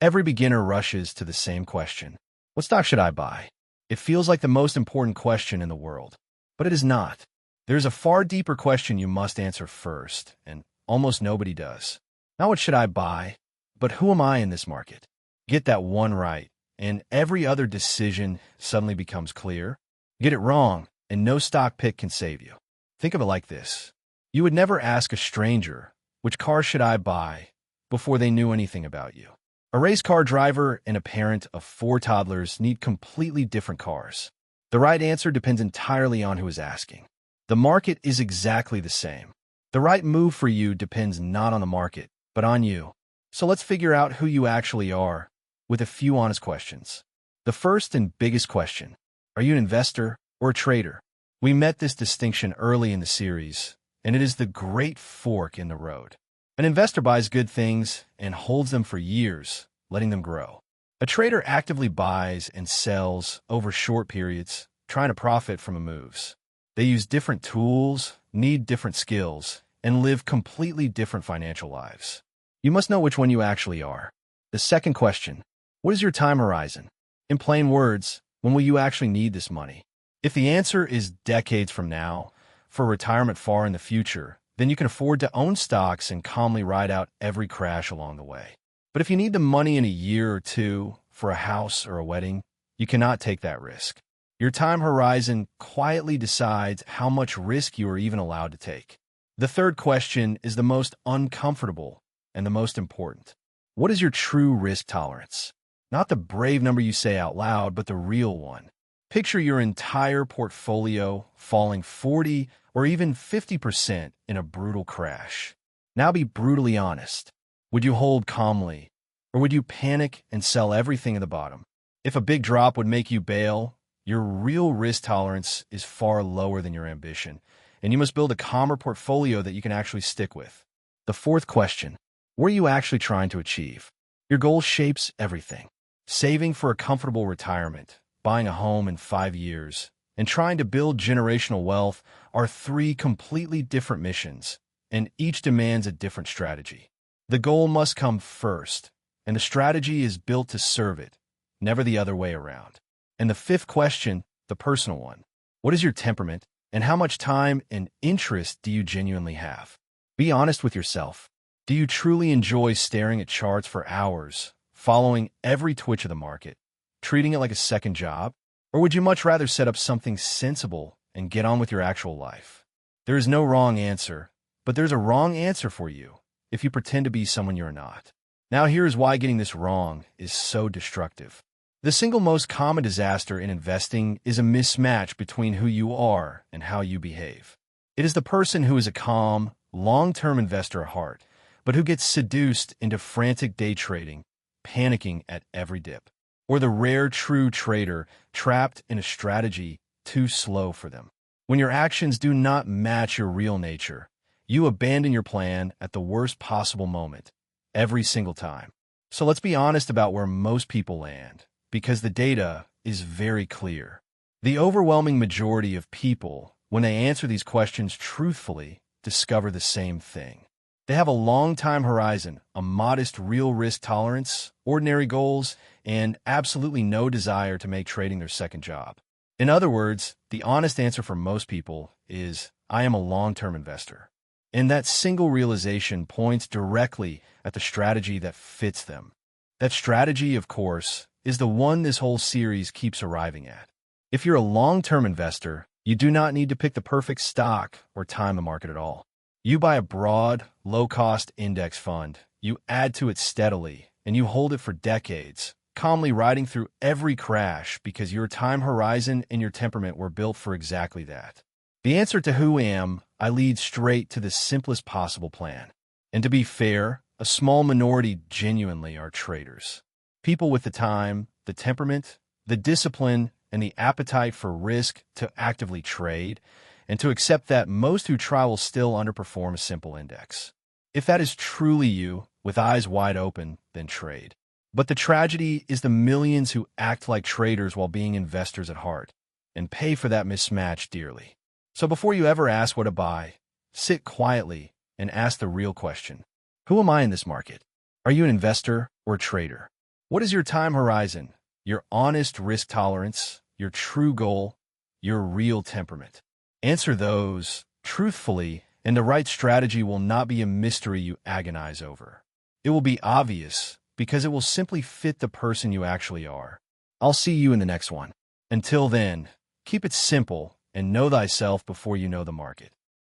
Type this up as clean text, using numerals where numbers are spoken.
Every beginner rushes to the same question. What stock should I buy? It feels like the most important question in the world, but it is not. There's a far deeper question you must answer first, and almost nobody does. Not what should I buy, but who am I in this market? Get that one right, and every other decision suddenly becomes clear. Get it wrong, and no stock pick can save you. Think of it like this. You would never ask a stranger, which car should I buy, before they knew anything about you. A race car driver and a parent of 4 toddlers need completely different cars. The right answer depends entirely on who is asking. The market is exactly the same. The right move for you depends not on the market, but on you. So let's figure out who you actually are with a few honest questions. The first and biggest question: are you an investor or a trader? We met this distinction early in the series, and it is the great fork in the road. An investor buys good things and holds them for years, letting them grow. A trader actively buys and sells over short periods, trying to profit from the moves. They use different tools, need different skills, and live completely different financial lives. You must know which one you actually are. The second question: what is your time horizon? In plain words, when will you actually need this money? If the answer is decades from now, for retirement far in the future, then you can afford to own stocks and calmly ride out every crash along the way. But if you need the money in a year or two for a house or a wedding, you cannot take that risk. Your time horizon quietly decides how much risk you are even allowed to take. The third question is the most uncomfortable and the most important. What is your true risk tolerance? Not the brave number you say out loud, but the real one. Picture your entire portfolio falling 40 or even 50% in a brutal crash. Now be brutally honest. Would you hold calmly, or would you panic and sell everything at the bottom? If a big drop would make you bail, your real risk tolerance is far lower than your ambition, and you must build a calmer portfolio that you can actually stick with. The fourth question: what are you actually trying to achieve? Your goal shapes everything. Saving for a comfortable retirement, buying a home in 5 years, and trying to build generational wealth are 3 completely different missions, and each demands a different strategy. The goal must come first, and the strategy is built to serve it, never the other way around. And the fifth question, the personal one: what is your temperament, and how much time and interest do you genuinely have? Be honest with yourself. Do you truly enjoy staring at charts for hours, following every twitch of the market, treating it like a second job? Or would you much rather set up something sensible and get on with your actual life? There is no wrong answer, but there's a wrong answer for you if you pretend to be someone you're not. Now here's why getting this wrong is so destructive. The single most common disaster in investing is a mismatch between who you are and how you behave. It is the person who is a calm, long-term investor at heart, but who gets seduced into frantic day trading, panicking at every dip. Or the rare true trader trapped in a strategy too slow for them. When your actions do not match your real nature, you abandon your plan at the worst possible moment, every single time. So let's be honest about where most people land, because the data is very clear. The overwhelming majority of people, when they answer these questions truthfully, discover the same thing. They have a long time horizon, a modest real risk tolerance, ordinary goals, and absolutely no desire to make trading their second job. In other words, the honest answer for most people is, I am a long-term investor. And that single realization points directly at the strategy that fits them. That strategy, of course, is the one this whole series keeps arriving at. If you're a long-term investor, you do not need to pick the perfect stock or time the market at all. You buy a broad, low-cost index fund, you add to it steadily, and you hold it for decades, calmly riding through every crash because your time horizon and your temperament were built for exactly that. The answer to who am I leads straight to the simplest possible plan. And to be fair, a small minority genuinely are traders. People with the time, the temperament, the discipline, and the appetite for risk to actively trade, and to accept that most who try will still underperform a simple index. If that is truly you, with eyes wide open, then trade. But the tragedy is the millions who act like traders while being investors at heart, and pay for that mismatch dearly. So before you ever ask what to buy, sit quietly and ask the real question: who am I in this market? Are you an investor or a trader? What is your time horizon, your honest risk tolerance, your true goal, your real temperament? Answer those truthfully, and the right strategy will not be a mystery you agonize over. It will be obvious because it will simply fit the person you actually are. I'll see you in the next one. Until then, keep it simple and know thyself before you know the market.